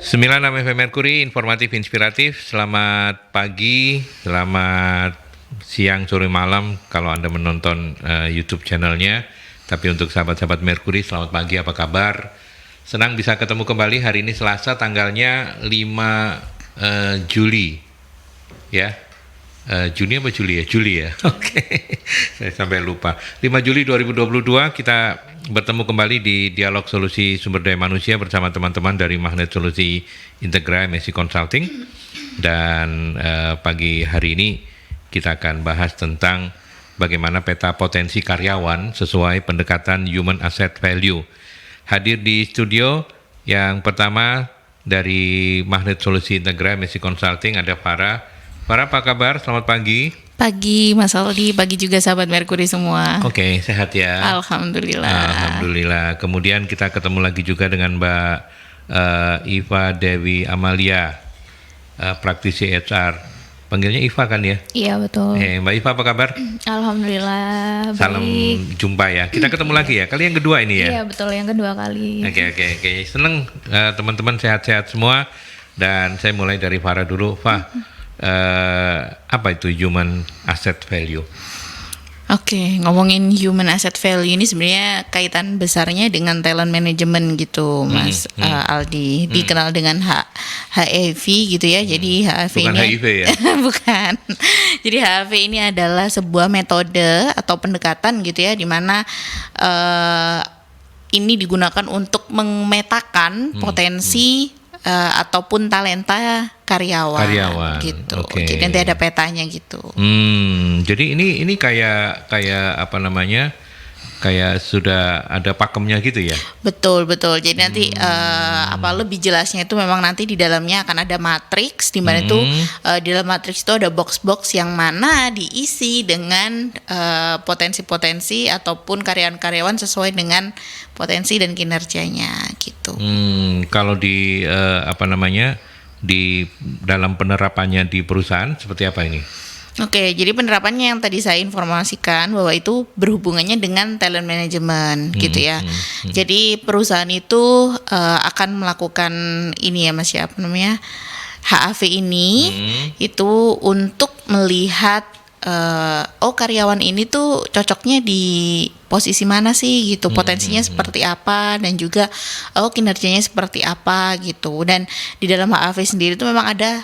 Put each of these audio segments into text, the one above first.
96 FM Mercury, informatif, inspiratif. Selamat pagi, selamat siang, sore, malam kalau Anda menonton YouTube channelnya. Tapi untuk sahabat-sahabat Mercury, selamat pagi, apa kabar? Senang bisa ketemu kembali hari ini Selasa tanggalnya 5 Juli. Ya, Juni apa Juli ya? Juli ya, oke. Saya sampai lupa. 5 Juli 2022 kita bertemu kembali di Dialog Solusi Sumber Daya Manusia bersama teman-teman dari Magnet Solusi Integra MSC Consulting. Dan pagi hari ini kita akan bahas tentang bagaimana peta potensi karyawan sesuai pendekatan Human Asset Value. Hadir di studio yang pertama dari Magnet Solusi Integra MSC Consulting ada Farah. Farah, apa kabar? Selamat pagi. Pagi Mas Aldi, pagi juga sahabat Mercury semua. Oke, sehat ya? Alhamdulillah. Alhamdulillah. Kemudian kita ketemu lagi juga dengan Mbak Iva Dewi Amalia, praktisi HR. Panggilnya Iva kan ya? Iya betul. Mbak Iva, apa kabar? Alhamdulillah. Salam baik. jumpa ya. Kita ketemu lagi ya. Kali yang kedua ini ya? Iya betul, yang kedua kali. Oke. Seneng teman-teman sehat-sehat semua. Dan saya mulai dari Farah dulu. Apa itu human asset value? Oke, ngomongin human asset value ini sebenarnya kaitan besarnya dengan talent management gitu, Mas Aldi. Dikenal dengan HAV gitu ya. Jadi HAV Bukan ini HIV ya? bukan. Jadi HAV ini adalah sebuah metode atau pendekatan gitu ya, di mana ini digunakan untuk memetakan potensi ataupun talenta karyawan gitu. Okay. Jadi nanti ada petanya gitu. Jadi ini kayak apa namanya? Kayak sudah ada pakemnya gitu ya? Betul. Jadi nanti lebih jelasnya itu memang nanti di dalamnya akan ada matriks, di mana itu di dalam matriks itu ada box-box yang mana diisi dengan potensi-potensi ataupun karyawan-karyawan sesuai dengan potensi dan kinerjanya gitu. Kalau di di dalam penerapannya di perusahaan seperti apa ini? Oke, jadi penerapannya yang tadi saya informasikan bahwa itu berhubungannya dengan talent management gitu ya. Jadi perusahaan itu akan melakukan ini ya Mas, apa namanya, HAV ini itu untuk melihat karyawan ini tuh cocoknya di posisi mana sih gitu, potensinya seperti apa, dan juga kinerjanya seperti apa gitu. Dan di dalam HAV sendiri itu memang ada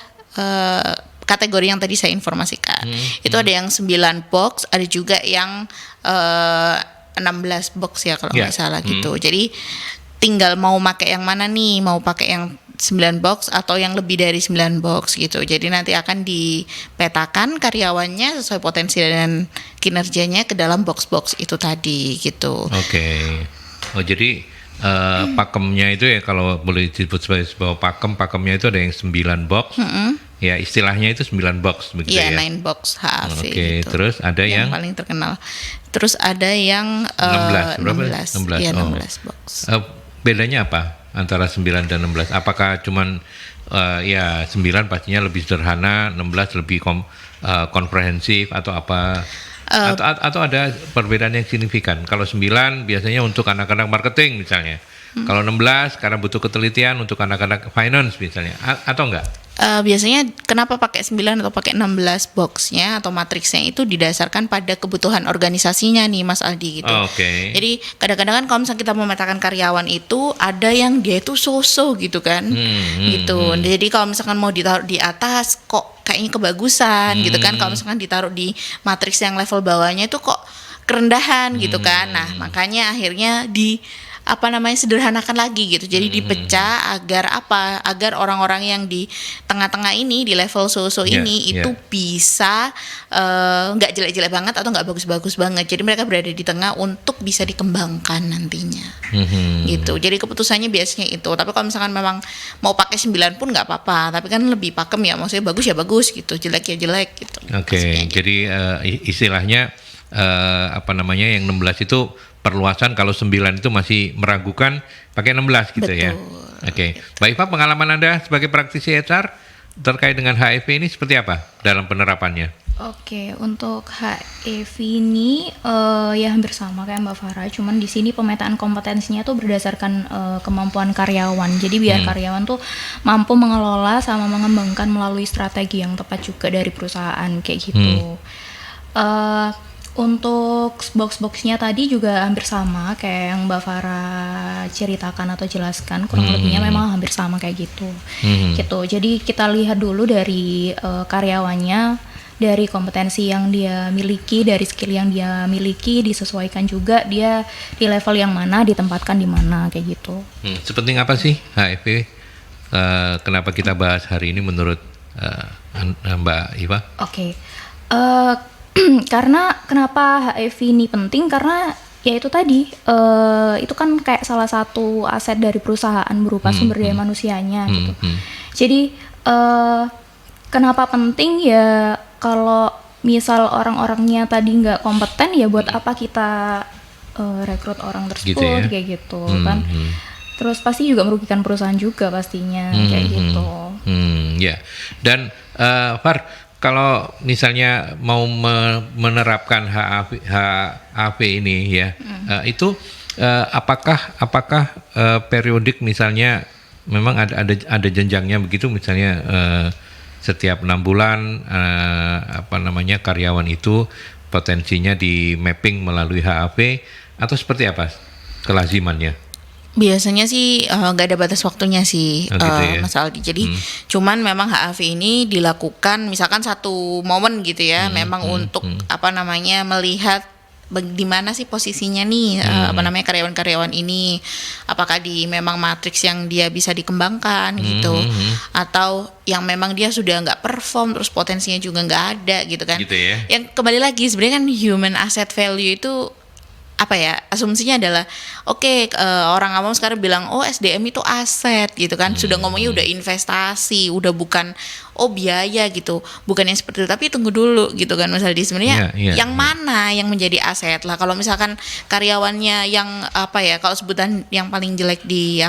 kategori yang tadi saya informasikan. Itu ada yang 9 box, ada juga yang 16 box ya kalau nggak salah gitu. Jadi tinggal mau pakai yang mana nih, mau pakai yang 9 box atau yang lebih dari 9 box gitu. Jadi nanti akan dipetakan karyawannya sesuai potensi dan kinerjanya ke dalam box-box itu tadi gitu. Oke. Oh, jadi pakemnya itu ya, kalau boleh disebut sebagai sebuah pakemnya itu ada yang 9 box. Ya, istilahnya itu 9 box begitu ya. Iya, 9 box HAV. Oke, gitu. terus ada yang paling terkenal. Terus ada yang 16. Berapa? 16. Iya, 16 box. Bedanya apa antara 9 dan 16? Apakah cuman 9 pastinya lebih sederhana, 16 lebih komprehensif atau apa? Atau ada perbedaan yang signifikan? Kalau 9 biasanya untuk anak-anak marketing misalnya. Kalau 16 karena butuh ketelitian untuk anak-anak finance misalnya. Atau enggak? Biasanya kenapa pakai 9 atau pakai 16 boxnya atau matriksnya itu didasarkan pada kebutuhan organisasinya nih Mas Aldi gitu. Oke. Jadi kadang-kadang kan kalau misalnya kita memetakan karyawan itu ada yang dia itu so-so gitu kan. Gitu. Jadi kalau misalkan mau ditaruh di atas kok kayaknya kebagusan gitu kan. Kalau misalkan ditaruh di matriks yang level bawahnya itu kok kerendahan gitu kan. Nah, makanya akhirnya sederhanakan lagi gitu. Jadi dipecah agar orang-orang yang di tengah-tengah ini, di level so-so ini itu bisa nggak jelek-jelek banget atau nggak bagus-bagus banget. Jadi mereka berada di tengah untuk bisa dikembangkan nantinya. Gitu. Jadi keputusannya biasanya itu. Tapi kalau misalkan memang mau pakai 9 pun nggak apa-apa. Tapi kan lebih pakem ya, maksudnya bagus ya bagus gitu, jelek ya jelek gitu. Oke. Jadi istilahnya yang 16 itu perluasan, kalau 9 itu masih meragukan pakai 16 gitu. Betul. Ya. Oke. Mbak Iva, pengalaman Anda sebagai praktisi HR terkait dengan HAV ini seperti apa dalam penerapannya? Oke, untuk HEV ini ya hampir sama kayak Mbak Farah, cuman di sini pemetaan kompetensinya tuh berdasarkan kemampuan karyawan. Jadi biar karyawan tuh mampu mengelola sama mengembangkan melalui strategi yang tepat juga dari perusahaan kayak gitu. Untuk box-boxnya tadi juga hampir sama kayak yang Mbak Farah ceritakan atau jelaskan, kurang lebihnya memang hampir sama kayak gitu. Gitu. Jadi kita lihat dulu dari karyawannya, dari kompetensi yang dia miliki, dari skill yang dia miliki, disesuaikan juga dia di level yang mana, ditempatkan di mana kayak gitu. Sepenting apa sih HEV? Kenapa kita bahas hari ini menurut Mbak Iva? Oke. Karena kenapa HEV ini penting, karena ya itu tadi itu kan kayak salah satu aset dari perusahaan berupa sumber daya manusianya gitu. Jadi kenapa penting ya, kalau misal orang-orangnya tadi nggak kompeten ya buat apa kita rekrut orang tersebut Gitu ya? kayak gitu kan. Terus pasti juga merugikan perusahaan juga pastinya kayak gitu. Ya. Dan Far, kalau misalnya mau menerapkan HAV ini ya, itu apakah periodik, misalnya memang ada jenjangnya begitu, misalnya setiap 6 bulan karyawan itu potensinya di mapping melalui HAV, atau seperti apa kelazimannya? Biasanya sih nggak ada batas waktunya sih, Oh, gitu ya? Mas Aldi. Jadi cuman memang HAV ini dilakukan misalkan satu momen gitu ya, memang untuk melihat di mana sih posisinya nih karyawan-karyawan ini, apakah di memang matriks yang dia bisa dikembangkan gitu, atau yang memang dia sudah nggak perform terus potensinya juga nggak ada gitu kan. Gitu ya? Yang kembali lagi sebenarnya kan human asset value itu asumsinya adalah orang awam sekarang bilang SDM itu aset gitu kan, sudah ngomongnya udah investasi, udah bukan biaya gitu, bukan yang seperti itu. Tapi tunggu dulu gitu kan, misalnya sebenarnya mana yang menjadi aset lah. Kalau misalkan karyawannya yang kalau sebutan yang paling jelek di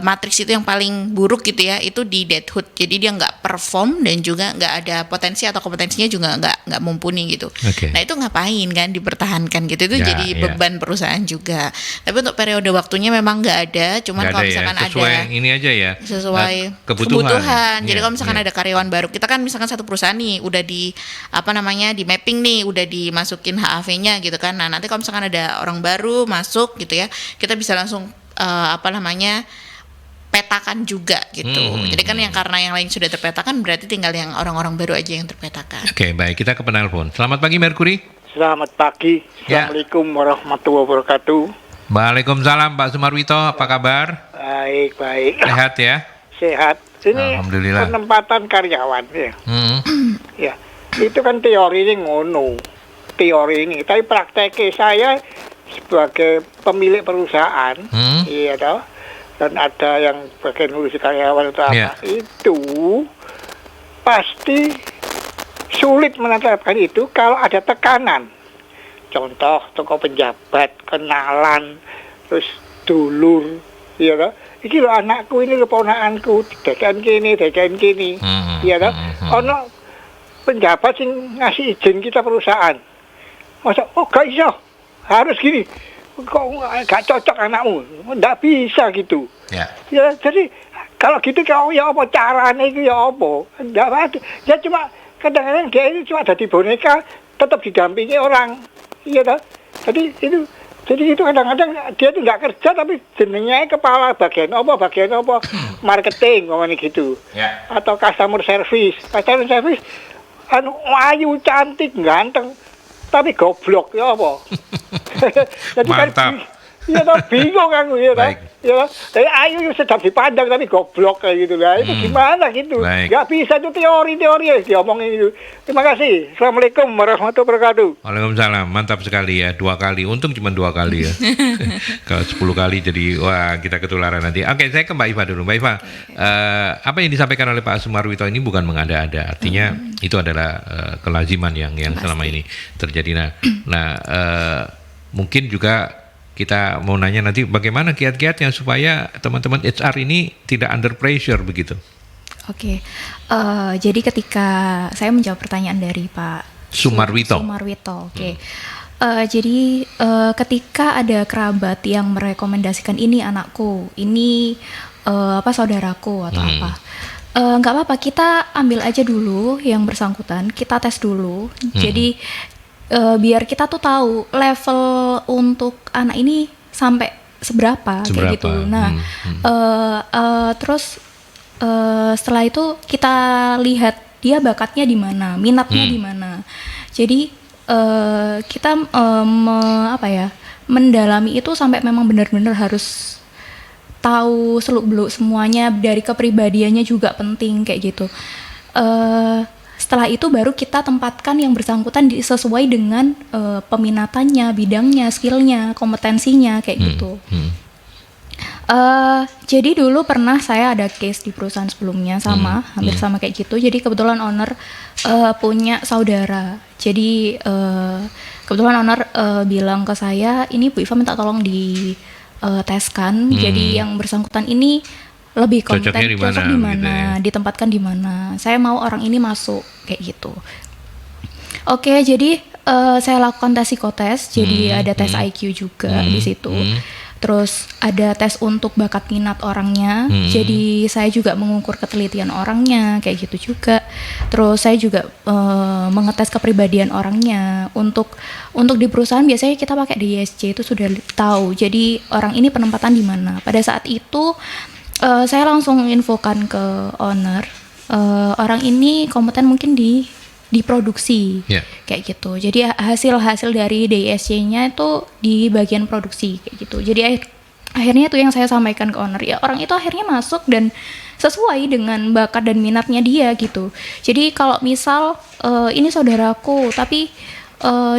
matriks itu yang paling buruk gitu ya, itu di deadhood. Jadi dia nggak perform dan juga nggak ada potensi atau kompetensinya juga nggak mumpuni gitu. Nah itu ngapain kan dipertahankan gitu, itu jadi beban perusahaan juga. Tapi untuk periode waktunya memang nggak ada, cuman kalau misalkan sesuai ada ini aja ya, sesuai kebutuhan. Jadi kalau misalkan ada karyawan baru, kita kan misalkan satu perusahaan nih udah di di mapping nih, udah dimasukin HAV-nya gitu kan. Nah nanti kalau misalkan ada orang baru masuk gitu ya, kita bisa langsung petakan juga gitu. Jadi kan karena yang lain sudah terpetakan, berarti tinggal yang orang-orang baru aja yang terpetakan. Oke, baik, kita ke penelpon. Selamat pagi Mercury. Selamat pagi. Assalamualaikum warahmatullahi wabarakatuh. Waalaikumsalam Pak Sumarwito, apa kabar? Baik. Sehat ya? Sehat. Ini Alhamdulillah. penempatan karyawan ya. Ya, itu kan teori ini ngono. Teori ini, tapi prakteknya saya sebagai pemilik perusahaan, iya toh, dan ada yang bagian ngurusi karyawan atau apa, itu pasti sulit menerapkan itu kalau ada tekanan. Contoh, tokoh pejabat, kenalan, terus dulur, iya toh. Iki lho anakku, ini lho ponakanku, dekan kini, iya toh. Ono penjabat sing ngasih izin kita perusahaan. Masa, gak iso, harus gini. Kok gak cocok anakmu, nggak bisa gitu. Ya, jadi kalau gitu ya apa caranya itu ya apa? Nggak ada. Ya cuma kadang-kadang dia itu cuma ada di boneka, tetap didampingi orang. Iya toh. Jadi itu kadang-kadang dia itu nggak kerja tapi jenengnya kepala bagian apa marketing ngomongnya gitu. Atau customer service, ayu, cantik, ganteng, tapi goblok ya apa? Jadi mantap. Ya bingung aku ya kan. Ya, ayu sedap dipandang tapi goblok kayak gitu lah. Itu gimana gitu? Gak bisa itu teori ya diomongin itu. Terima kasih. Assalamualaikum warahmatullahi wabarakatuh. Waalaikumsalam. Mantap sekali ya, 2 kali. Untung cuma 2 kali ya. Kalau 10 kali jadi wah kita ketularan nanti. Oke, saya ke Mbak Iva dulu. Mbak Iva, apa yang disampaikan oleh Pak Sumarwito ini bukan mengada-ada. Artinya itu adalah kelaziman yang selama ini terjadi. Nah, mungkin juga kita mau nanya nanti bagaimana kiat-kiatnya supaya teman-teman HR ini tidak under pressure begitu. Oke. Jadi ketika saya menjawab pertanyaan dari Pak Sumarwito. Oke. Jadi ketika ada kerabat yang merekomendasikan ini anakku, ini saudaraku atau apa, nggak apa-apa, kita ambil aja dulu yang bersangkutan, kita tes dulu. Jadi biar kita tuh tahu level untuk anak ini sampai seberapa kayak gitu. Nah, terus setelah itu kita lihat dia bakatnya di mana, minatnya di mana. Jadi kita mendalami itu sampai memang benar-benar harus tahu seluk-beluk semuanya, dari kepribadiannya juga penting kayak gitu. Setelah itu baru kita tempatkan yang bersangkutan sesuai dengan peminatannya, bidangnya, skillnya, kompetensinya kayak gitu. Jadi dulu pernah saya ada case di perusahaan sebelumnya hampir sama kayak gitu. Jadi kebetulan owner punya saudara. Jadi kebetulan owner bilang ke saya, ini Bu Iva minta tolong di teskan. Jadi yang bersangkutan ini lebih kompeten, cocok di mana, gitu ya? Ditempatkan di mana. Saya mau orang ini masuk kayak gitu. Oke, jadi saya lakukan tes psikotes. Jadi ada tes IQ juga di situ. Terus ada tes untuk bakat minat orangnya. Jadi saya juga mengukur ketelitian orangnya kayak gitu juga. Terus saya juga mengetes kepribadian orangnya. Untuk di perusahaan biasanya kita pakai DISC, itu sudah tahu. Jadi orang ini penempatan di mana. Pada saat itu saya langsung infokan ke owner, orang ini kompeten mungkin di produksi, kayak gitu. Jadi hasil dari DISC-nya itu di bagian produksi kayak gitu. Jadi akhirnya itu yang saya sampaikan ke owner, ya orang itu akhirnya masuk dan sesuai dengan bakat dan minatnya dia gitu. Jadi kalau misal ini saudaraku tapi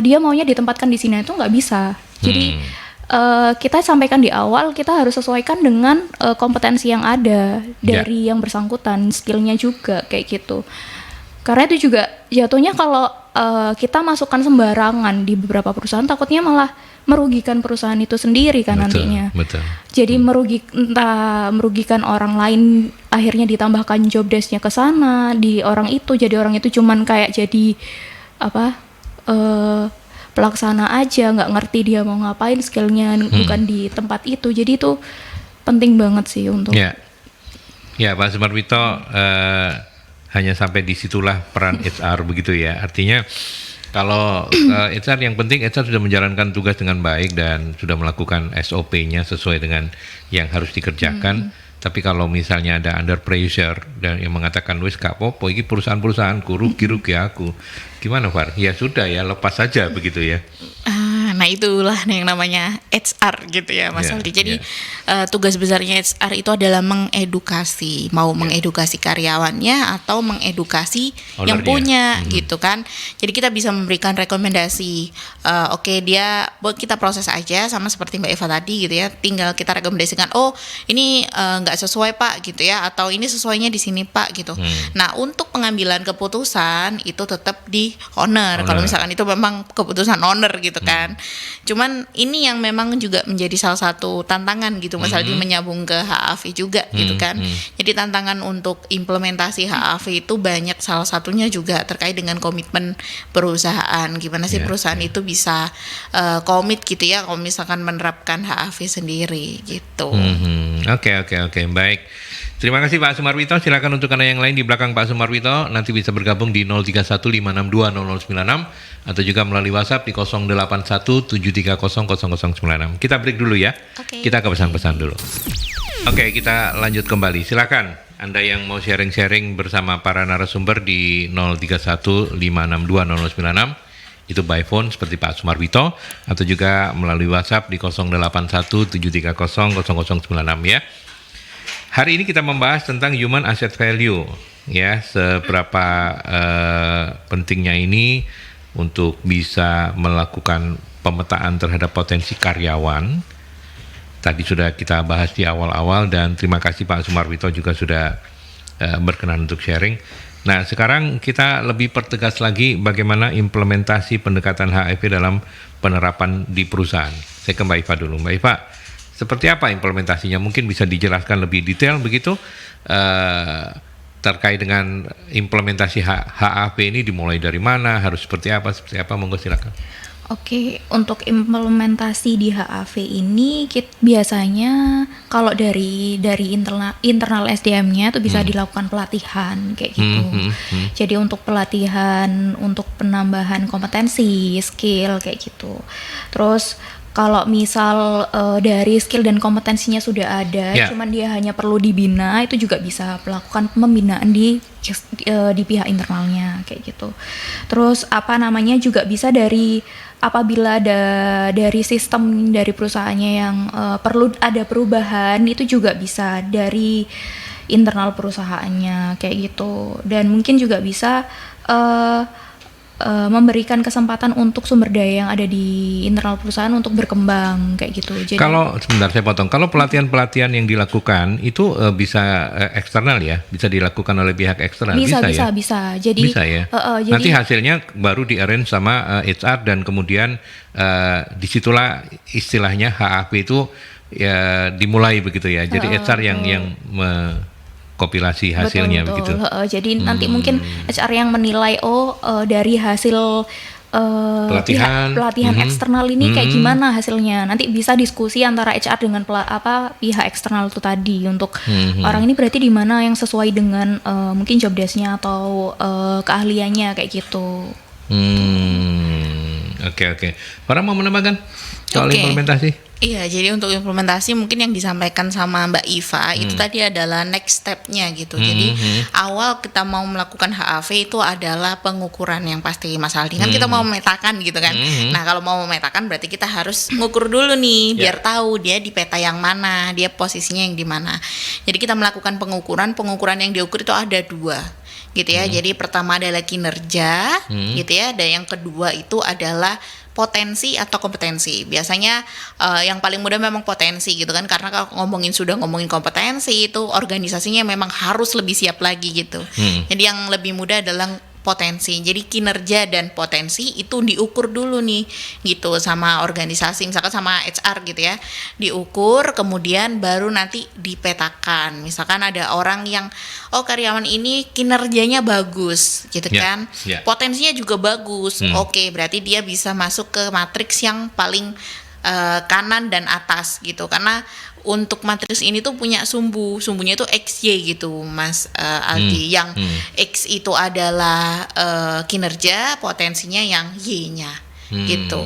dia maunya ditempatkan di sini, itu nggak bisa. Jadi kita sampaikan di awal, kita harus sesuaikan dengan kompetensi yang ada dari yang bersangkutan, skillnya juga kayak gitu. Karena itu juga jatuhnya kalau kita masukkan sembarangan di beberapa perusahaan, takutnya malah merugikan perusahaan itu sendiri kan nantinya. Betul. Jadi merugikan orang lain, akhirnya ditambahkan job desk-nya ke sana di orang itu, jadi orang itu cuman kayak jadi pelaksana aja, nggak ngerti dia mau ngapain, skillnya bukan di tempat itu. Jadi itu penting banget sih untuk. Ya Pak Sumarwito. Hanya sampai disitulah peran HR begitu ya. Artinya kalau HR yang penting HR sudah menjalankan tugas dengan baik dan sudah melakukan SOP-nya sesuai dengan yang harus dikerjakan. Tapi kalau misalnya ada under pressure dan yang mengatakan wis gak apa-apa, ini perusahaan-perusahaanku rugi aku. Gimana Far? Ya sudah ya, lepas saja begitu ya. Nah itulah yang namanya HR gitu ya Mas Aldi. Jadi tugas besarnya HR itu adalah mengedukasi, mengedukasi karyawannya atau mengedukasi ownernya, yang punya gitu kan. Jadi kita bisa memberikan rekomendasi, kita proses aja sama seperti Mbak Eva tadi gitu ya. Tinggal kita rekomendasikan, ini nggak sesuai Pak gitu ya, atau ini sesuainya di sini Pak gitu. Nah untuk pengambilan keputusan itu tetap di owner. Kalau misalkan itu memang keputusan owner gitu kan. Cuman ini yang memang juga menjadi salah satu tantangan gitu Mas Aldi, menyambung ke HAV juga gitu kan. Jadi tantangan untuk implementasi HAV itu banyak, salah satunya juga terkait dengan komitmen perusahaan. Gimana sih perusahaan itu bisa komit gitu ya kalau misalkan menerapkan HAV sendiri gitu. Oke, baik. Terima kasih Pak Sumarwito. Silakan untuk Anda yang lain di belakang Pak Sumarwito nanti bisa bergabung di 0315620096 atau juga melalui WhatsApp di 0817300096. Kita break dulu ya. Kita ke pesan-pesan dulu. Oke, kita lanjut kembali. Silakan Anda yang mau sharing-sharing bersama para narasumber di 0315620096. Itu by phone seperti Pak Sumarwito atau juga melalui WhatsApp di 0817300096 ya. Hari ini kita membahas tentang human asset value ya, seberapa pentingnya ini untuk bisa melakukan pemetaan terhadap potensi karyawan. Tadi sudah kita bahas di awal-awal dan terima kasih Pak Sumarwito juga sudah berkenan untuk sharing. Nah, sekarang kita lebih pertegas lagi bagaimana implementasi pendekatan HAV dalam penerapan di perusahaan. Saya ke Mbak Iva dulu. Mbak Iva, seperti apa implementasinya? Mungkin bisa dijelaskan lebih detail begitu. terkait dengan implementasi HAV ini dimulai dari mana, harus seperti apa, monggo silakan. Oke, untuk implementasi di HAV ini biasanya kalau dari internal SDM-nya itu bisa dilakukan pelatihan kayak gitu. Jadi untuk pelatihan, untuk penambahan kompetensi, skill kayak gitu. Terus kalau misal dari skill dan kompetensinya sudah ada, cuman dia hanya perlu dibina, itu juga bisa melakukan pembinaan di pihak internalnya kayak gitu. Terus juga bisa dari apabila dari sistem dari perusahaannya yang perlu ada perubahan, itu juga bisa dari internal perusahaannya kayak gitu. Dan mungkin juga bisa memberikan kesempatan untuk sumber daya yang ada di internal perusahaan untuk berkembang kayak gitu. Jadi, kalau sebentar saya potong, kalau pelatihan yang dilakukan itu bisa eksternal ya, bisa dilakukan oleh pihak eksternal, bisa. Jadi bisa ya. Nanti hasilnya baru di-arrange sama HR dan kemudian disitulah istilahnya HAV itu ya dimulai begitu ya. Jadi HR yang kompilasi hasilnya begitu. Jadi nanti mungkin HR yang menilai dari hasil pelatihan eksternal ini kayak gimana hasilnya. Nanti bisa diskusi antara HR dengan pihak eksternal itu tadi untuk orang ini berarti di mana yang sesuai dengan mungkin job desk-nya atau keahliannya kayak gitu. Oke. Para mau menambahkan soal implementasi? Iya, jadi untuk implementasi mungkin yang disampaikan sama Mbak Iva itu tadi adalah next step-nya gitu. Jadi awal kita mau melakukan HAV itu adalah pengukuran yang pasti Mas Aldi. Kan kita mau memetakan gitu kan. Nah, kalau mau memetakan berarti kita harus ngukur dulu nih biar tahu dia di peta yang mana, dia posisinya yang di mana. Jadi kita melakukan pengukuran yang diukur itu ada 2 gitu ya. Jadi pertama adalah kinerja gitu ya, dan yang kedua itu adalah potensi atau kompetensi. Biasanya yang paling mudah memang potensi gitu kan, karena kalau sudah ngomongin kompetensi itu organisasinya memang harus lebih siap lagi gitu. Jadi yang lebih mudah adalah potensi. Jadi kinerja dan potensi itu diukur dulu nih gitu sama organisasi, misalkan sama HR gitu ya. Diukur kemudian baru nanti dipetakan. Misalkan ada orang yang karyawan ini kinerjanya bagus gitu kan. Potensinya juga bagus. Oke, berarti dia bisa masuk ke matriks yang paling kanan dan atas gitu. Karena untuk matriks ini tuh punya sumbunya itu XY gitu Mas Aldi. Yang X itu adalah kinerja, potensinya yang Y-nya gitu.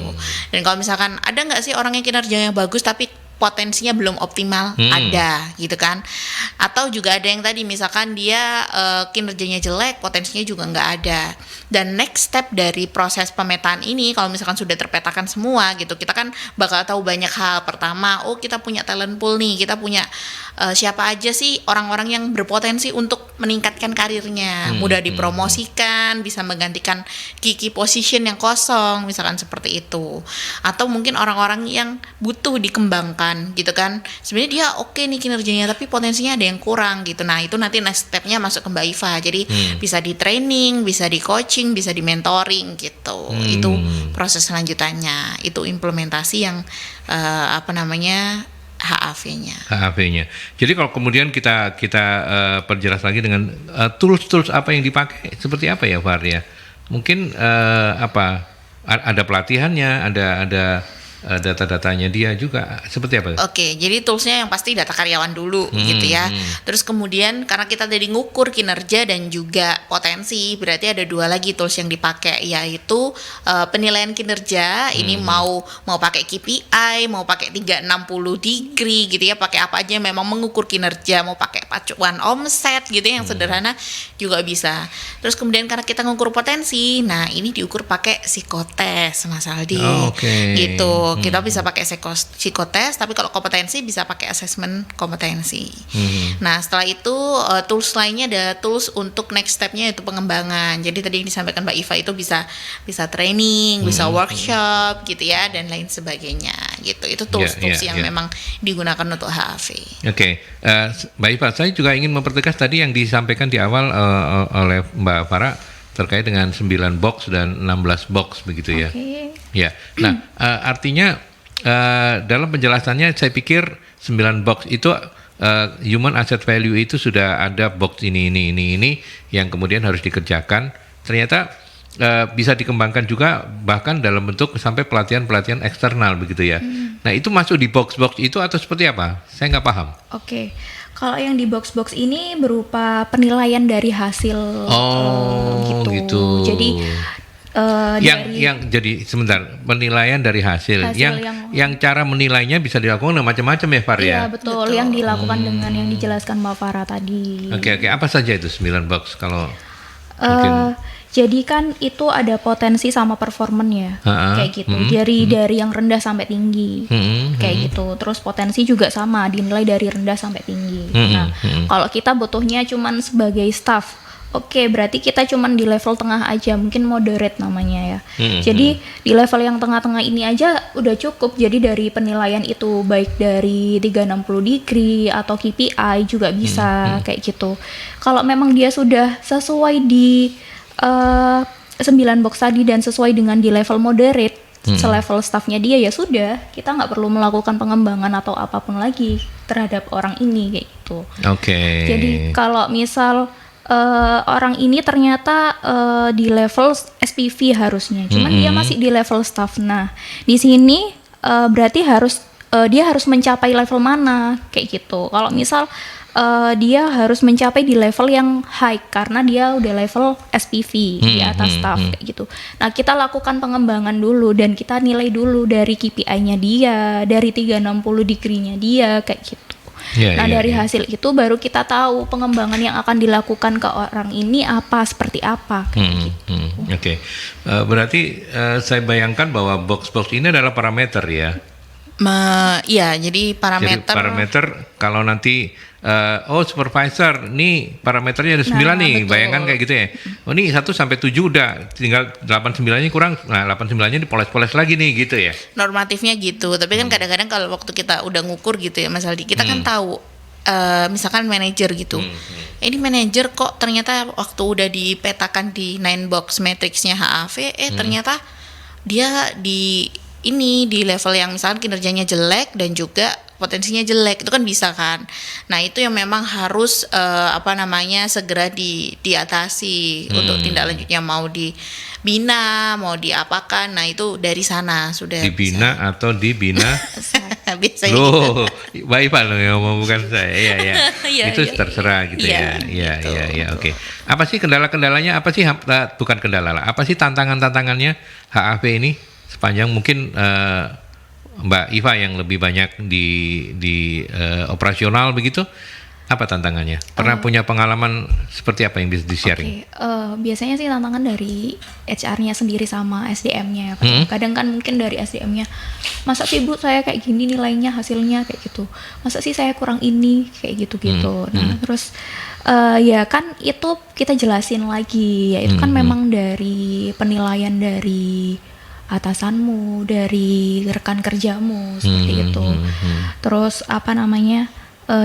Dan kalau misalkan ada nggak sih orang yang kinerjanya bagus tapi potensinya belum optimal, ada gitu kan. Atau juga ada yang tadi misalkan dia kinerjanya jelek, potensinya juga nggak ada. Dan next step dari proses pemetaan ini, kalau misalkan sudah terpetakan semua gitu, kita kan bakal tahu banyak hal. Pertama, kita punya talent pool nih, kita punya siapa aja sih orang-orang yang berpotensi untuk meningkatkan karirnya, mudah dipromosikan, bisa menggantikan key position yang kosong, misalkan seperti itu. Atau mungkin orang-orang yang butuh dikembangkan gitu kan, sebenarnya dia oke nih kinerjanya tapi potensinya ada yang kurang gitu. Nah itu nanti next stepnya masuk ke Mbak Iva, jadi bisa di training, bisa di coaching, bisa di mentoring gitu. Itu proses selanjutannya, itu implementasi yang HAV-nya. Jadi kalau kemudian kita perjelas lagi dengan tools apa yang dipakai, seperti apa ya Far ya? Mungkin ada pelatihannya, ada data-datanya dia juga, seperti apa? Oke, jadi toolsnya yang pasti data karyawan dulu gitu ya. Terus kemudian karena kita tadi ngukur kinerja dan juga potensi, berarti ada 2 lagi tools yang dipakai, yaitu penilaian kinerja. Ini mau pakai KPI, mau pakai 360 degree gitu ya, pakai apa aja memang mengukur kinerja, mau pakai pacuan omset gitu ya, yang sederhana juga bisa. Terus kemudian karena kita ngukur potensi, nah ini diukur pakai psikotes Mas Aldi. Gitu. Kita bisa pakai psikotes, tapi kalau kompetensi bisa pakai asesmen kompetensi. Nah setelah itu tools lainnya ada tools untuk next stepnya, yaitu pengembangan. Jadi tadi yang disampaikan Mbak Iva itu bisa training, bisa workshop gitu ya, dan lain sebagainya gitu. Itu tools yang memang digunakan untuk HAV. Oke. Mbak Iva, saya juga ingin mempertegas tadi yang disampaikan di awal oleh Mbak Farah terkait dengan 9 box dan 16 box begitu ya. Ya. Nah, artinya dalam penjelasannya saya pikir 9 box itu human asset value itu sudah ada box ini yang kemudian harus dikerjakan. Ternyata bisa dikembangkan juga bahkan dalam bentuk sampai pelatihan eksternal begitu ya. Nah itu masuk di box-box itu atau seperti apa? Saya nggak paham. Oke. Kalau yang di box-box ini berupa penilaian dari hasil gitu. Jadi jadi sebentar, penilaian dari hasil yang cara menilainya bisa dilakukan macam-macam ya Far ya. Iya betul. Yang dilakukan dengan yang dijelaskan Mbak Farah tadi. Oke, apa saja itu 9 box kalau mungkin. Jadi kan itu ada potensi sama performan ya, kayak gitu. Dari yang rendah sampai tinggi, kayak gitu. Terus potensi juga sama, dinilai dari rendah sampai tinggi. Nah, kalau kita butuhnya cuman sebagai staff, oke, berarti kita cuman di level tengah aja, mungkin moderate namanya ya. Jadi di level yang tengah-tengah ini aja udah cukup. Jadi dari penilaian itu baik dari 360 degree atau KPI juga bisa kayak gitu. Kalau memang dia sudah sesuai di 9 box tadi dan sesuai dengan di level moderate, selevel staffnya dia, ya sudah, kita nggak perlu melakukan pengembangan atau apapun lagi terhadap orang ini kayak gitu. Jadi kalau misal orang ini ternyata di level SPV harusnya, cuman dia masih di level staff. Nah, di sini berarti dia harus mencapai level mana kayak gitu. Kalau misal dia harus mencapai di level yang high karena dia udah level SPV di atas staff kayak gitu. Nah, kita lakukan pengembangan dulu dan kita nilai dulu dari KPI-nya dia, dari 360 degree-nya dia kayak gitu. Dari hasil itu baru kita tahu pengembangan yang akan dilakukan ke orang ini seperti apa kayak gitu. Berarti saya bayangkan bahwa box-box ini adalah parameter ya. Jadi parameter kalau nanti supervisor nih parameternya ada 9 nih, betul. Bayangkan kayak gitu ya. Ini 1 sampai 7 udah, tinggal 8-9-nya kurang. Nah, 8-9-nya dipoles-poles lagi nih gitu ya. Normatifnya gitu, tapi kan kadang-kadang kalau waktu kita udah ngukur gitu ya Mas Aldi, kita kan tahu misalkan manajer gitu. Ini manajer kok ternyata waktu udah dipetakan di 9 box matrixnya HAV, ternyata dia di level yang misalkan kinerjanya jelek dan juga potensinya jelek, itu kan bisa kan. Nah, itu yang memang harus segera diatasi untuk tindak lanjutnya, mau dibina, mau diapakan. Nah, itu dari sana sudah dibina bisa. Atau dibina biasanya loh, Mbak Iva loh yang ngomong, bukan saya. Itu terserah gitu ya. Oke. Apa sih kendala-kendalanya? Apa sih bukan kendala lah. Apa sih tantangan-tantangannya HAV ini sepanjang mungkin Mbak Iva yang lebih banyak di operasional begitu, apa tantangannya? Pernah punya pengalaman seperti apa yang bisa di-sharing? Biasanya sih tantangan dari HR-nya sendiri sama SDM-nya. Kadang kan mungkin dari SDM-nya, masa sih Bu saya kayak gini nilainya, hasilnya kayak gitu. Masa sih saya kurang ini, kayak gitu-gitu. Nah, terus ya kan itu kita jelasin lagi, ya itu kan memang dari penilaian dari atasanmu, dari rekan kerjamu seperti itu. Terus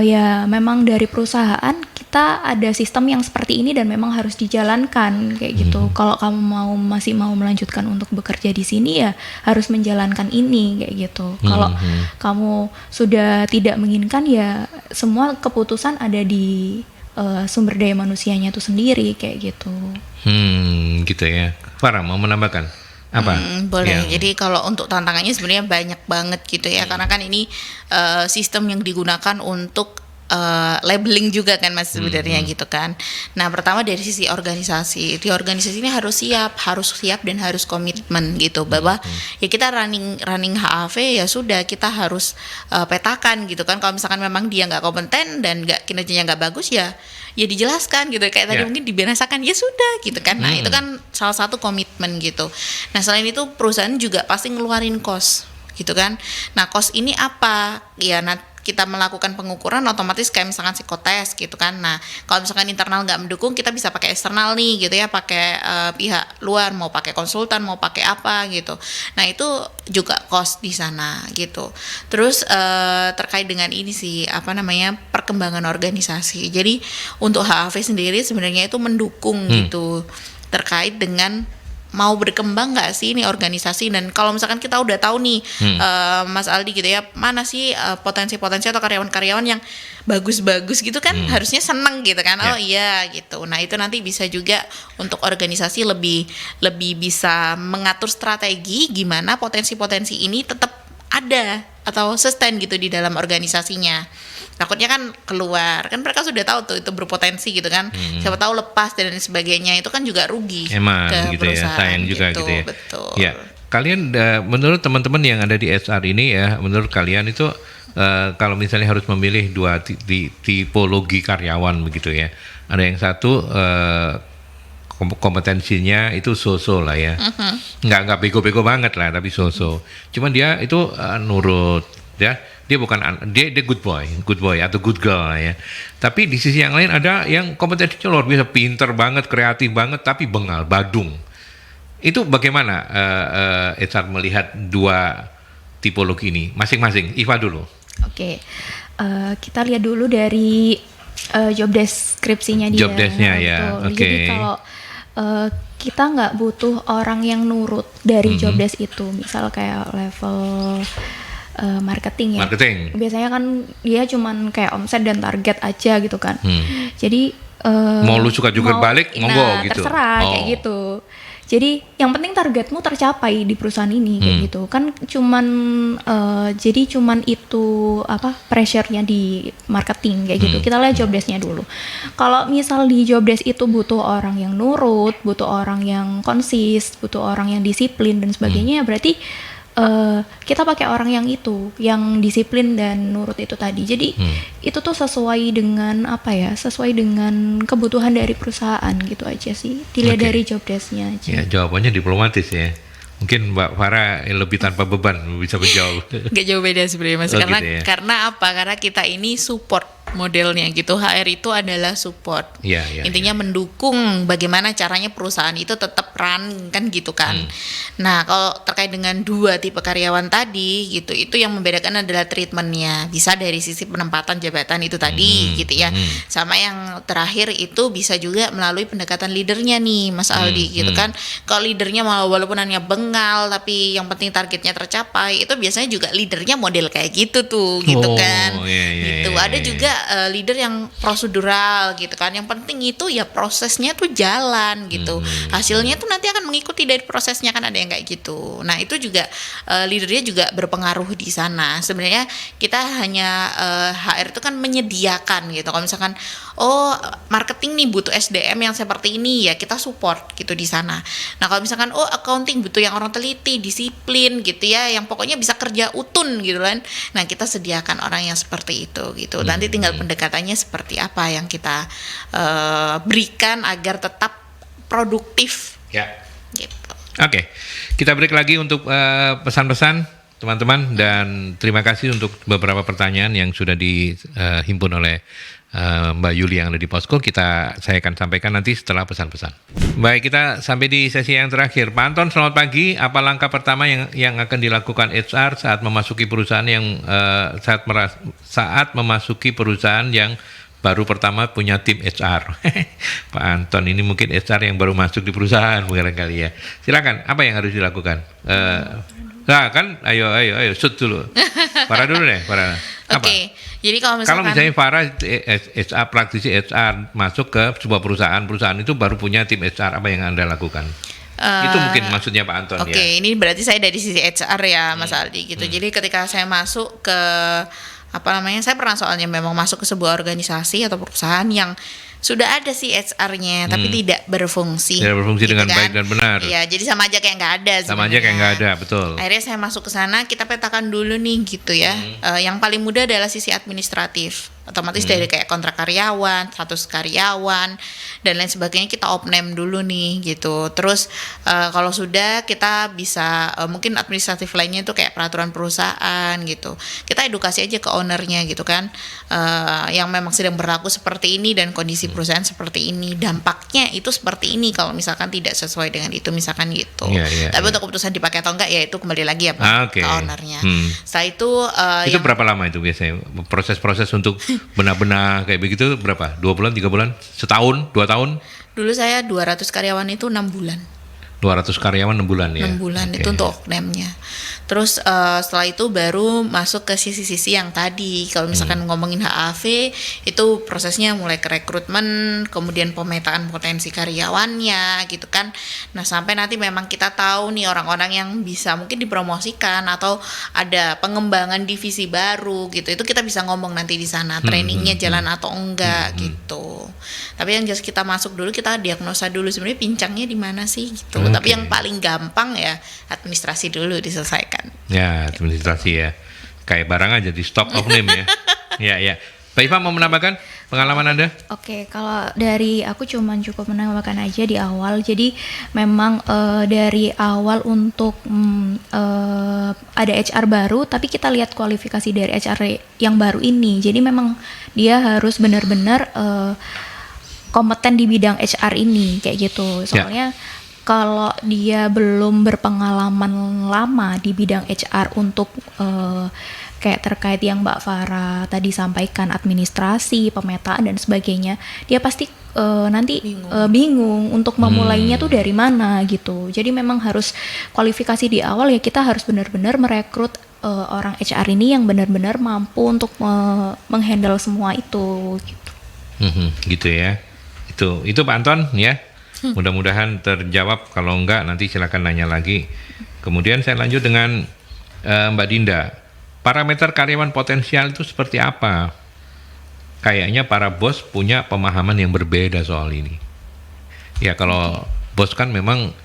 ya memang dari perusahaan kita ada sistem yang seperti ini dan memang harus dijalankan kayak gitu. Kalau kamu masih mau melanjutkan untuk bekerja di sini, ya harus menjalankan ini kayak gitu. Kalau kamu sudah tidak menginginkan, ya semua keputusan ada di sumber daya manusianya itu sendiri kayak gitu. Gitu ya. Farah mau menambahkan apa? Boleh. Jadi kalau untuk tantangannya sebenarnya banyak banget gitu ya, karena kan ini sistem yang digunakan untuk labeling juga kan Mas sebenarnya gitu kan. Nah, pertama dari sisi organisasi, di organisasi ini harus siap dan harus komitmen gitu, bahwa ya kita running HAV, ya sudah kita harus petakan gitu kan. Kalau misalkan memang dia nggak kompeten dan kinerjanya nggak bagus, ya dijelaskan gitu, kayak tadi mungkin dibinasakan, ya sudah gitu kan. Nah, itu kan salah satu komitmen gitu. Nah, selain itu perusahaan juga pasti ngeluarin cost gitu kan. Nah, cost ini apa? Ya kita melakukan pengukuran otomatis kayak misalkan psikotes gitu kan. Nah, kalau misalkan internal nggak mendukung, kita bisa pakai eksternal nih gitu ya, pakai pihak luar, mau pakai konsultan, mau pakai apa gitu. Nah, itu juga cost di sana gitu. Terus terkait dengan ini sih perkembangan organisasi. Jadi untuk HAV sendiri sebenarnya itu mendukung gitu terkait dengan mau berkembang nggak sih ini organisasi. Dan kalau misalkan kita udah tahu nih Mas Aldi gitu ya, mana sih potensi-potensi atau karyawan-karyawan yang bagus-bagus gitu kan, harusnya seneng gitu kan. Oh iya gitu. Nah itu nanti bisa juga untuk organisasi lebih bisa mengatur strategi gimana potensi-potensi ini tetap ada atau sustain gitu di dalam organisasinya. Takutnya kan keluar, kan mereka sudah tahu tuh itu berpotensi gitu kan. Siapa tahu lepas dan sebagainya, itu kan juga rugi Emang ke gitu ya, perusahaan sayang juga gitu ya. Betul. Ya, kalian menurut teman-teman yang ada di HR ini ya, menurut kalian itu kalau misalnya harus memilih dua tipologi karyawan begitu ya. Ada yang satu kompetensinya itu so-so lah ya, nggak bego-bego banget lah, tapi so-so. Cuman dia itu nurut ya. Dia bukan dia good boy atau good girl ya. Tapi di sisi yang lain ada yang kompetensinya luar biasa, pinter banget, kreatif banget, tapi bengal, badung. Itu bagaimana HR melihat dua tipologi ini masing-masing? Iva dulu. Oke, kita lihat dulu dari job deskripsinya dia. Job desk-nya ya. Betul. Oke. Jadi kalau kita nggak butuh orang yang nurut dari job desk itu, misal kayak level marketing ya. Marketing. Biasanya kan dia cuman kayak omset dan target aja gitu kan. Jadi mau lu suka juga balik, monggo gitu. Terserah kayak gitu. Jadi yang penting targetmu tercapai di perusahaan ini kayak gitu. Kan cuman jadi cuman itu pressure-nya di marketing kayak gitu. Kita lihat job desk-nya dulu. Kalau misal di job desk itu butuh orang yang nurut, butuh orang yang konsis, butuh orang yang disiplin dan sebagainya, berarti kita pakai orang yang itu, yang disiplin dan nurut itu tadi. Jadi itu tuh sesuai dengan sesuai dengan kebutuhan dari perusahaan gitu aja sih. Dilihat dari job desk-nya aja. Ya, jawabannya diplomatis ya. Mungkin Mbak Farah lebih tanpa beban bisa menjawab. Gak jauh beda sebenarnya Mas, Oh, karena gitu ya. karena apa? Karena kita ini support modelnya gitu. HR itu adalah support. Ya, Intinya mendukung bagaimana caranya perusahaan itu tetap run kan gitu kan. Nah, kalau terkait dengan dua tipe karyawan tadi gitu, itu yang membedakan adalah treatmentnya. Bisa dari sisi penempatan jabatan itu tadi gitu ya. Sama yang terakhir itu bisa juga melalui pendekatan leadernya nih Mas Aldi gitu kan. Kalau leadernya walaupun hanya bengal tapi yang penting targetnya tercapai, itu biasanya juga leadernya model kayak gitu tuh gitu kan. Gitu. Ada juga leader yang prosedural gitu kan. Yang penting itu ya prosesnya tuh jalan gitu. Hasilnya tuh nanti akan mengikuti dari prosesnya, kan ada yang kayak gitu. Nah, itu juga leadernya juga berpengaruh di sana. Sebenarnya kita hanya HR itu kan menyediakan gitu. Kalau misalkan marketing nih butuh SDM yang seperti ini, ya kita support gitu di sana. Nah, kalau misalkan accounting butuh yang orang teliti, disiplin gitu ya, yang pokoknya bisa kerja utun gitu kan. Nah, kita sediakan orang yang seperti itu gitu. Nanti tinggal pendekatannya seperti apa yang kita berikan agar tetap produktif. Ya. Gitu. Oke, kita break lagi untuk pesan-pesan teman-teman, dan terima kasih untuk beberapa pertanyaan yang sudah dihimpun oleh Mbak Yuli yang ada di Posko. Saya akan sampaikan nanti setelah pesan-pesan. Baik, kita sampai di sesi yang terakhir. Pak Anton, selamat pagi. Apa langkah pertama yang akan dilakukan HR saat memasuki perusahaan saat memasuki perusahaan yang baru pertama punya tim HR? Pak Anton ini mungkin HR yang baru masuk di perusahaan barangkali ya. Silakan, apa yang harus dilakukan? Nah kan, ayo shoot dulu. Farah dulu deh, Farah. Oke. Jadi kalau misalnya Farah HR, praktisi HR masuk ke sebuah perusahaan itu baru punya tim HR, apa yang Anda lakukan? Itu mungkin maksudnya Pak Anton ya. Oke, ini berarti saya dari sisi HR ya Mas Aldi gitu. Jadi ketika saya masuk ke saya pernah soalnya memang masuk ke sebuah organisasi atau perusahaan yang sudah ada sih HR-nya tapi tidak berfungsi. Tidak berfungsi gitu dengan kan. baik dan benar. Iya, jadi sama aja kayak nggak ada. Sama aja kayak nggak ada, betul. Akhirnya saya masuk ke sana, kita petakan dulu nih gitu ya. Yang paling mudah adalah sisi administratif. Otomatis dari kayak kontrak karyawan, status karyawan, dan lain sebagainya kita off-name dulu nih gitu. Terus kalau sudah kita bisa mungkin administratif lainnya itu kayak peraturan perusahaan gitu. Kita edukasi aja ke ownernya gitu kan. Yang memang sedang berlaku seperti ini dan kondisi perusahaan seperti ini. Dampaknya itu seperti ini kalau misalkan tidak sesuai dengan itu misalkan gitu. Tapi untuk keputusan dipakai atau enggak ya itu kembali lagi ya Pak ke ownernya. Setelah itu berapa lama itu biasanya proses-proses untuk benar-benar kayak begitu? Berapa? 2 bulan, 3 bulan, setahun, 2 tahun? Dulu saya 200 karyawan itu 6 bulan. 200 karyawan 6 bulan ya. 6 bulan Oke. itu untuk oknamnya. Terus setelah itu baru masuk ke sisi-sisi yang tadi. Kalau misalkan ngomongin HAV itu prosesnya mulai ke rekrutmen, kemudian pemetaan potensi karyawannya gitu kan. Nah, sampai nanti memang kita tahu nih orang-orang yang bisa mungkin dipromosikan atau ada pengembangan divisi baru gitu. Itu kita bisa ngomong nanti di sana trainingnya jalan atau enggak gitu. Tapi yang jelas kita masuk dulu, kita diagnosa dulu sebenarnya pincangnya di mana sih gitu. Tapi Oke. yang paling gampang ya administrasi dulu diselesaikan. Ya, administrasi ya. Kayak barang aja di stock of name ya. Ya, ya. Pak Iva mau menambahkan pengalaman Anda? Oke, kalau dari aku cuman cukup menambahkan aja di awal. Jadi memang dari awal untuk ada HR baru, tapi kita lihat kualifikasi dari HR yang baru ini. Jadi memang dia harus benar-benar kompeten di bidang HR ini kayak gitu. Soalnya kalau dia belum berpengalaman lama di bidang HR untuk kayak terkait yang Mbak Farah tadi sampaikan, administrasi, pemetaan dan sebagainya, dia pasti nanti bingung untuk memulainya tuh dari mana gitu. Jadi memang harus kualifikasi di awal ya, kita harus benar-benar merekrut orang HR ini yang benar-benar mampu untuk menghandle semua itu gitu. Gitu ya. Itu Pak Anton ya. Mudah-mudahan terjawab. Kalau enggak nanti silakan nanya lagi. Kemudian saya lanjut dengan Mbak Dinda. Parameter karyawan potensial itu seperti apa? Kayaknya para bos punya pemahaman yang berbeda soal ini. Ya kalau bos kan memang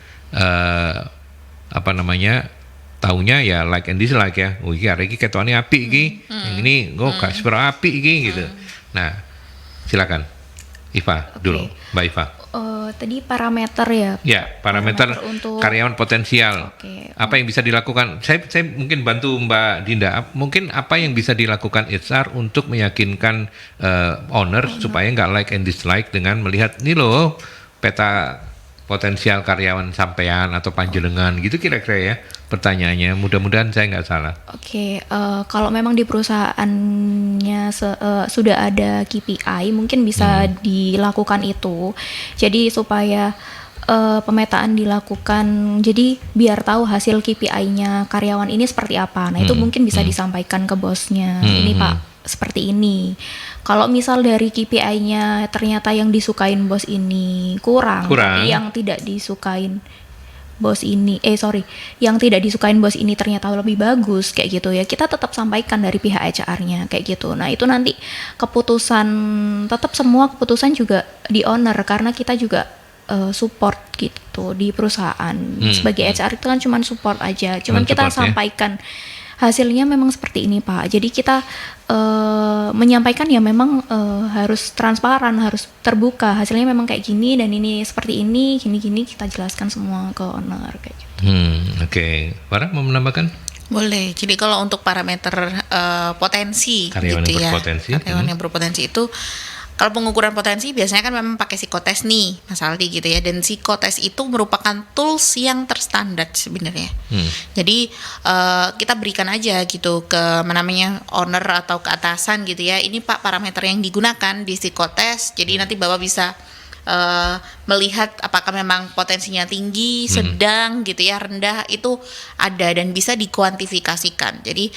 taunya ya like and dislike ya. Oh iya iki ketone apik iki. Yang ini gak sepiro apik iki gitu. Nah, silakan. Iva dulu, Mbak Iva. Tadi parameter ya. Ya, parameter untuk karyawan potensial. Oke. Apa yang bisa dilakukan? Saya mungkin bantu Mbak Dinda. Mungkin apa yang bisa dilakukan HR untuk meyakinkan owner supaya nggak like and dislike dengan melihat nih loh peta potensial karyawan sampean atau panjenengan gitu kira-kira ya pertanyaannya. Mudah-mudahan saya nggak salah. Oke, kalau memang di perusahaannya sudah ada KPI, mungkin bisa dilakukan itu. Jadi supaya pemetaan dilakukan, jadi biar tahu hasil KPI-nya karyawan ini seperti apa. Nah itu mungkin bisa disampaikan ke bosnya. Ini Pak, seperti ini. Kalau misal dari KPI-nya ternyata yang disukain bos ini kurang. Yang tidak disukain bos ini, yang tidak disukain bos ini ternyata lebih bagus kayak gitu ya, kita tetap sampaikan dari pihak HR-nya kayak gitu. Nah itu nanti tetap semua keputusan juga di owner, karena kita juga support gitu di perusahaan. Sebagai HR itu kan cuman support aja, cuman kita sampaikan hasilnya memang seperti ini Pak. Jadi kita menyampaikan ya memang harus transparan, harus terbuka. Hasilnya memang kayak gini dan ini seperti ini, gini-gini kita jelaskan semua ke owner kayak gitu. Oke. Farah mau menambahkan? Boleh. Jadi kalau untuk parameter potensi karyawan gitu yang ya. berpotensi. Karyawan yang berpotensi itu kalau pengukuran potensi biasanya kan memang pakai psikotes nih, Mas Aldi gitu ya. Dan psikotes itu merupakan tools yang terstandar sebenarnya. Jadi kita berikan aja gitu ke namanya owner atau ke atasan gitu ya. Ini Pak parameter yang digunakan di psikotes. Jadi nanti Bapak bisa melihat apakah memang potensinya tinggi, sedang gitu ya, rendah, itu ada dan bisa dikuantifikasikan. Jadi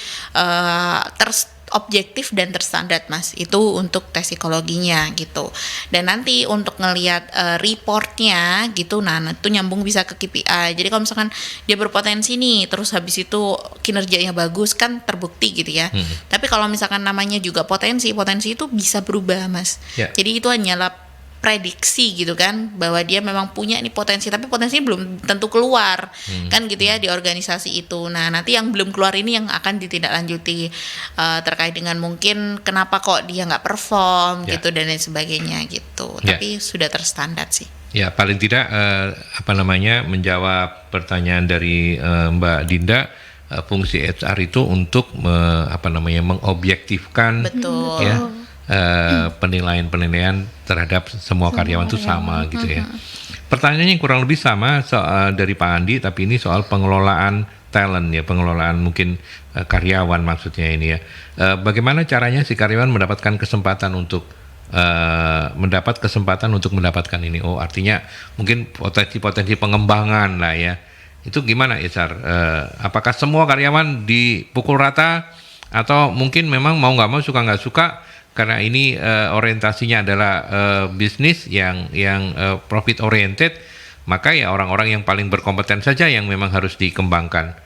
objektif dan terstandar Mas, itu untuk tes psikologinya gitu. Dan nanti untuk ngelihat reportnya gitu, nah itu nyambung bisa ke KPI. Jadi kalau misalkan dia berpotensi nih, terus habis itu kinerjanya bagus kan terbukti gitu ya. Tapi kalau misalkan namanya juga potensi itu bisa berubah Mas. Jadi itu hanyalah prediksi gitu kan, bahwa dia memang punya ini potensi, tapi potensinya belum tentu keluar kan gitu ya di organisasi itu. Nah nanti yang belum keluar ini yang akan ditindaklanjuti terkait dengan mungkin kenapa kok dia nggak perform gitu dan lain sebagainya gitu. Tapi sudah terstandar sih. Ya paling tidak menjawab pertanyaan dari Mbak Dinda. Fungsi HR itu untuk mengobjektifkan ya penilaian terhadap semua karyawan itu sama gitu ya. Pertanyaannya kurang lebih sama dari Pak Andi, tapi ini soal pengelolaan talent ya, pengelolaan mungkin karyawan maksudnya ini ya. Bagaimana caranya si karyawan mendapatkan kesempatan untuk mendapat kesempatan untuk mendapatkan ini. Oh, artinya mungkin potensi-potensi pengembangan lah ya. Itu gimana Isar? Apakah semua karyawan dipukul rata atau mungkin memang mau nggak mau suka nggak suka karena ini orientasinya adalah bisnis yang profit oriented, maka ya orang-orang yang paling berkompeten saja yang memang harus dikembangkan.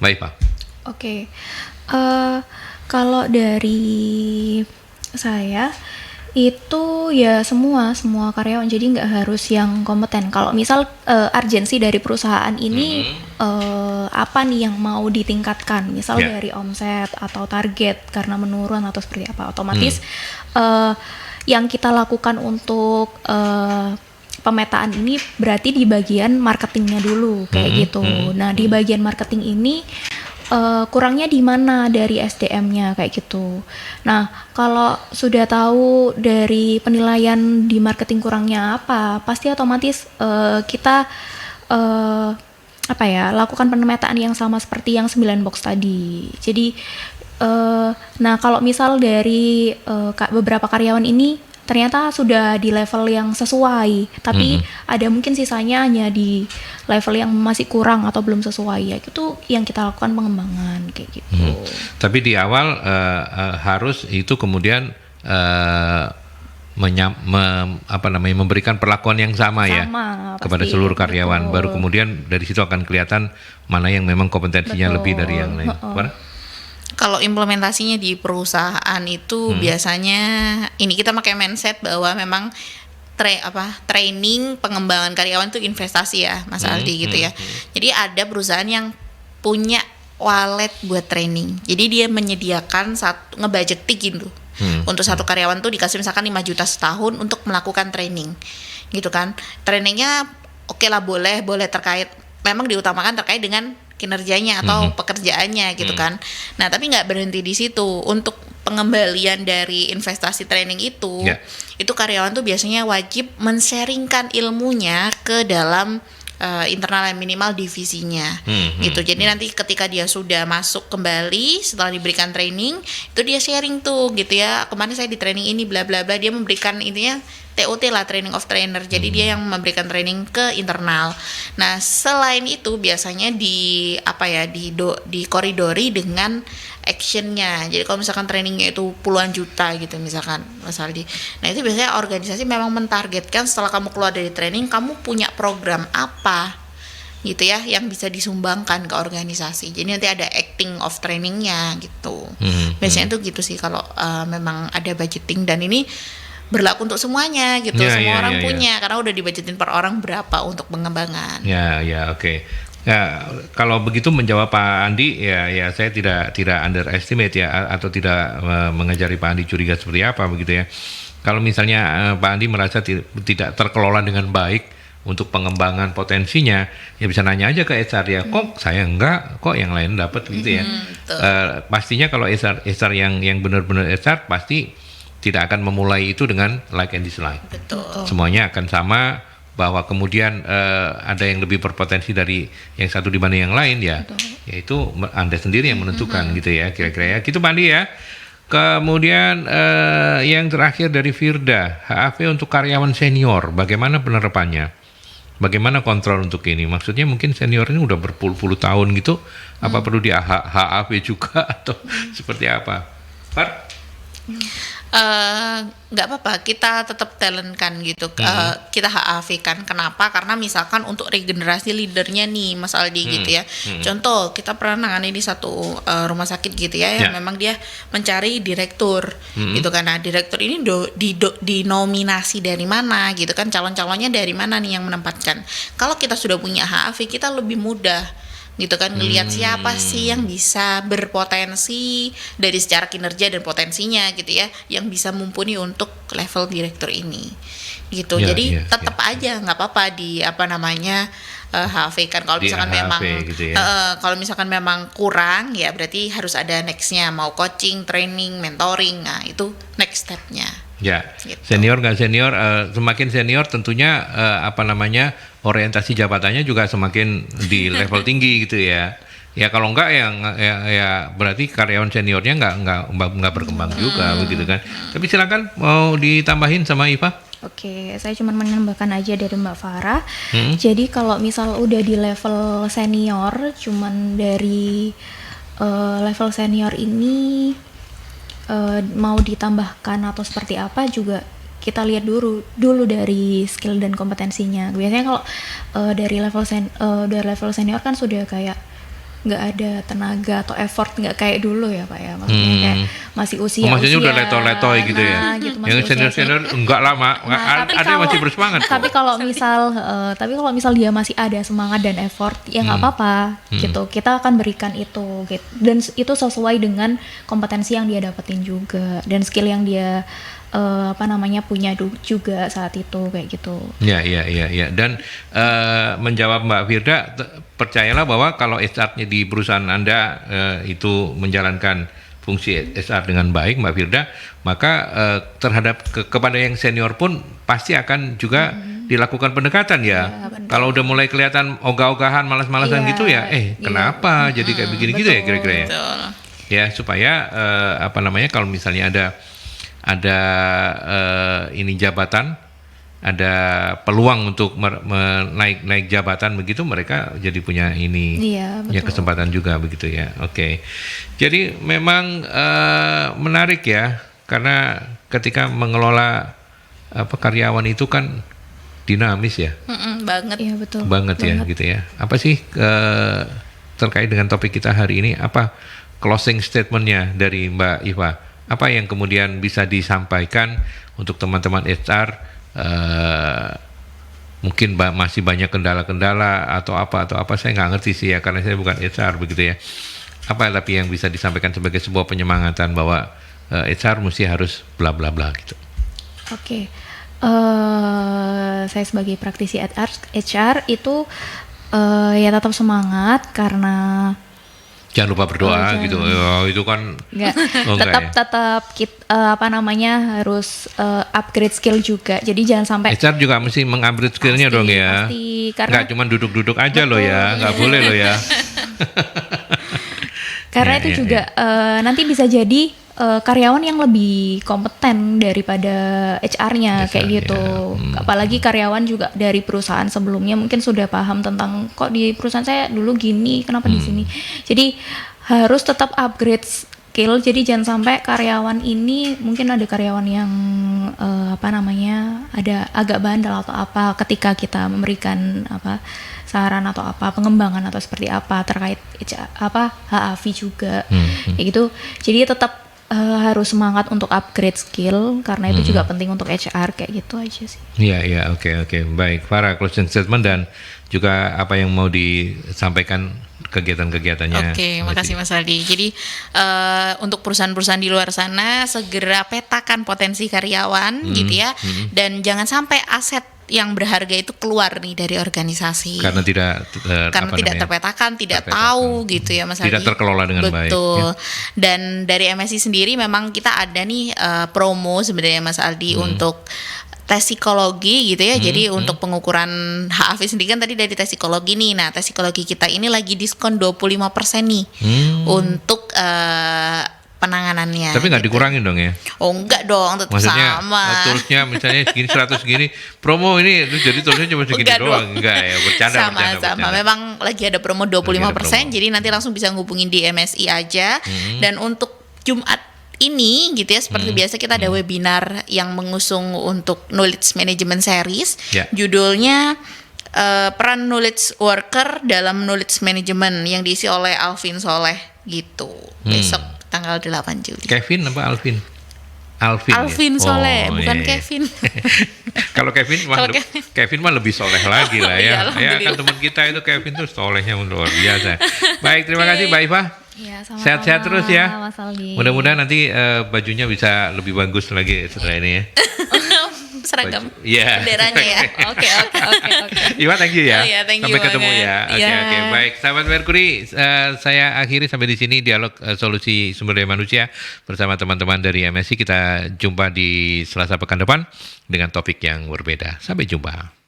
Baik Pak. Oke. Kalau dari saya itu ya semua karyawan, jadi nggak harus yang kompeten. Kalau misal urgensi dari perusahaan ini apa nih yang mau ditingkatkan, misal dari omset atau target karena menurun atau seperti apa, otomatis yang kita lakukan untuk pemetaan ini berarti di bagian marketingnya dulu kayak gitu. Nah di bagian marketing ini kurangnya di mana dari SDM-nya kayak gitu. Nah, kalau sudah tahu dari penilaian di marketing kurangnya apa, pasti otomatis kita lakukan pemetaan yang sama seperti yang 9 box tadi. Jadi nah kalau misal dari beberapa karyawan ini ternyata sudah di level yang sesuai, tapi ada mungkin sisanya hanya di level yang masih kurang atau belum sesuai, ya itu yang kita lakukan pengembangan kayak gitu. Tapi di awal harus itu kemudian memberikan perlakuan yang sama ya kepada seluruh karyawan. Betul. Baru kemudian dari situ akan kelihatan mana yang memang kompetensinya lebih dari yang lain. Kalau implementasinya di perusahaan itu biasanya ini kita pakai mindset bahwa memang training pengembangan karyawan itu investasi ya Mas Aldi gitu ya. Jadi ada perusahaan yang punya wallet buat training. Jadi dia menyediakan ngebudgeting gitu. Untuk satu karyawan tuh dikasih misalkan 5 juta setahun untuk melakukan training. Gitu kan. Trainingnya oke lah boleh terkait, memang diutamakan terkait dengan kinerjanya atau pekerjaannya gitu kan. Nah tapi nggak berhenti di situ. Untuk pengembalian dari investasi training itu, itu karyawan tuh biasanya wajib men-sharingkan ilmunya ke dalam internal minimal divisinya gitu. Jadi nanti ketika dia sudah masuk kembali setelah diberikan training, itu dia sharing tuh gitu ya. Kemarin saya di training ini bla bla bla, dia memberikan intinya TOT lah, training of trainer. Jadi dia yang memberikan training ke internal. Nah, selain itu biasanya dikoridori dengan actionnya. Jadi kalau misalkan trainingnya itu puluhan juta gitu misalkan Mas Aldi. Nah itu biasanya organisasi memang mentargetkan setelah kamu keluar dari training, kamu punya program apa gitu ya yang bisa disumbangkan ke organisasi. Jadi nanti ada acting of trainingnya gitu. Biasanya itu gitu sih kalau memang ada budgeting, dan ini berlaku untuk semuanya gitu. Semua orang punya karena udah dibudgetin per orang berapa untuk pengembangan. Oke. Ya, kalau begitu menjawab Pak Andi, ya saya tidak underestimate ya, atau tidak mengajari Pak Andi curiga seperti apa begitu ya. Kalau misalnya Pak Andi merasa tidak terkelola dengan baik untuk pengembangan potensinya, ya bisa nanya aja ke HR ya, kok saya enggak, kok yang lain dapat gitu ya. Pastinya kalau HR yang benar-benar HR pasti tidak akan memulai itu dengan like and dislike. Betul. Semuanya akan sama, bahwa kemudian ada yang lebih berpotensi dari yang satu dibanding yang lain ya. Yaitu Anda sendiri yang menentukan gitu ya, kira-kira ya. Gitu Pak Andi ya. Kemudian yang terakhir dari Firda, HAV untuk karyawan senior, bagaimana penerapannya? Bagaimana kontrol untuk ini? Maksudnya mungkin senior ini udah berpuluh-puluh tahun gitu, apa perlu di HAV juga atau seperti apa? Pak? Nggak apa-apa, kita tetap talent kan gitu, kita HAV kan. Kenapa? Karena misalkan untuk regenerasi leadernya nih Mas Aldi gitu ya. Contoh kita pernah nangani di satu rumah sakit gitu ya, yang memang dia mencari direktur gitu kan. Nah direktur ini dinominasi dari mana gitu kan, calon-calonnya dari mana nih yang menempatkan. Kalau kita sudah punya HAV, kita lebih mudah gitu kan ngelihat siapa sih yang bisa berpotensi dari secara kinerja dan potensinya gitu ya, yang bisa mumpuni untuk level direktur ini gitu. Jadi tetap aja nggak apa-apa di HV kan. Kalau misalkan memang gitu ya. Kalau misalkan memang kurang ya berarti harus ada nextnya, mau coaching, training, mentoring. Nah itu next stepnya. Ya, gitu. Senior nggak senior, semakin senior tentunya orientasi jabatannya juga semakin di level tinggi gitu ya. Ya kalau enggak ya berarti karyawan seniornya nggak berkembang juga begitu kan. Tapi silakan mau ditambahin sama Iva. Oke, saya cuma menambahkan aja dari Mbak Farah. Jadi kalau misal udah di level senior, cuman dari level senior ini mau ditambahkan atau seperti apa juga kita lihat dulu dari skill dan kompetensinya. Biasanya kalau dari level senior kan sudah kayak nggak ada tenaga atau effort, nggak kayak dulu ya Pak ya, maksudnya kayak masih usia. Maksudnya udah leto-letoy gitu ya. Gitu, yang senior enggak lama, ada masih bersemangat. Tapi kalau misal dia masih ada semangat dan effort, ya nggak apa-apa gitu. Kita akan berikan itu gitu. Dan itu sesuai dengan kompetensi yang dia dapetin juga dan skill yang dia punya juga saat itu kayak gitu. Ya. Dan menjawab Mbak Firda, percayalah bahwa kalau HR-nya di perusahaan Anda itu menjalankan fungsi HR dengan baik, Mbak Firda, maka terhadap kepada yang senior pun pasti akan juga dilakukan pendekatan ya. Kalau udah mulai kelihatan ogah-ogahan, malas-malasan gitu ya, kenapa jadi kayak begini gitu ya kira-kira ya. Betul. Ya supaya kalau misalnya ada ini jabatan, ada peluang untuk naik jabatan begitu, mereka jadi punya punya kesempatan juga begitu ya. Oke. Jadi memang menarik ya, karena ketika mengelola karyawan itu kan dinamis ya. Banget. Iya betul. Banget ya gitu ya. Apa sih terkait dengan topik kita hari ini, apa closing statementnya dari Mbak Iva? Apa yang kemudian bisa disampaikan untuk teman-teman HR? Mungkin masih banyak kendala-kendala atau apa saya nggak ngerti sih ya, karena saya bukan HR begitu ya. Apa tapi yang bisa disampaikan sebagai sebuah penyemangatan bahwa HR mesti harus bla bla bla gitu. Oke. Saya sebagai praktisi HR itu ya tetap semangat, karena jangan lupa berdoa gitu. Ya, itu kan tetap kita harus upgrade skill juga. Jadi jangan sampai HR juga mesti mengupgrade skillnya dong ya. Pasti, karena nggak cuma duduk-duduk aja loh ya, nggak boleh loh ya. Karena itu juga nanti bisa jadi karyawan yang lebih kompeten daripada HR-nya kayak gitu. Apalagi karyawan juga dari perusahaan sebelumnya mungkin sudah paham tentang kok di perusahaan saya dulu gini, kenapa di sini. Jadi harus tetap upgrade skill. Jadi jangan sampai karyawan ini, mungkin ada karyawan yang ada agak bandel atau apa ketika kita memberikan saran atau pengembangan atau seperti apa terkait HAV juga kayak gitu. Jadi tetap harus semangat untuk upgrade skill, karena itu juga penting untuk HR kayak gitu aja sih. Iya, oke. Baik, Farah, closing statement dan juga apa yang mau disampaikan kegiatan-kegiatannya. Oke, makasih Mas Aldi. Jadi untuk perusahaan-perusahaan di luar sana segera petakan potensi karyawan gitu ya, dan jangan sampai aset yang berharga itu keluar nih dari organisasi. Karena tidak terpetakan, tidak tahu gitu ya Mas Aldi. Tidak terkelola dengan baik. Betul. Ya. Dan dari MSI sendiri memang kita ada nih promo sebenarnya Mas Aldi untuk tes psikologi gitu ya. Jadi untuk pengukuran HAV sendiri kan tadi dari tes psikologi nih. Nah, tes psikologi kita ini lagi diskon 25% nih untuk penanganannya. Tapi nggak dikurangin dong ya? Oh enggak dong, tetap maksudnya, sama. Tulisnya misalnya segini 100 segini, promo ini terus jadi tulisnya cuma segini doang. Enggak ya, bercanda. Sama. Memang lagi ada promo 25%, jadi nanti langsung bisa ngubungin di MSI aja. Dan untuk Jumat ini gitu ya, seperti biasa kita ada webinar yang mengusung untuk Knowledge Management Series. Judulnya peran knowledge worker dalam knowledge management yang diisi oleh Alvin Soleh gitu. Besok tanggal 8 Juli. Kevin apa Alvin? Alvin Soleh, bukan Kevin. Kalau Kevin mah lebih soleh lagi lah ya. Ya kan teman kita itu Kevin tuh solehnya luar biasa. Baik, terima kasih Mbak Iva. Ya, sehat-sehat terus ya. Mas Aldi. Mudah-mudahan nanti bajunya bisa lebih bagus lagi setelah ini ya. Seragam yeah. benderanya ya. Oke. Iwa, thank you ya. Thank you sampai ketemu banget. ya. Oke. Baik, sahabat Merkuri, saya akhiri sampai di sini dialog solusi sumber daya manusia bersama teman-teman dari MSI. Kita jumpa di Selasa pekan depan dengan topik yang berbeda. Sampai jumpa.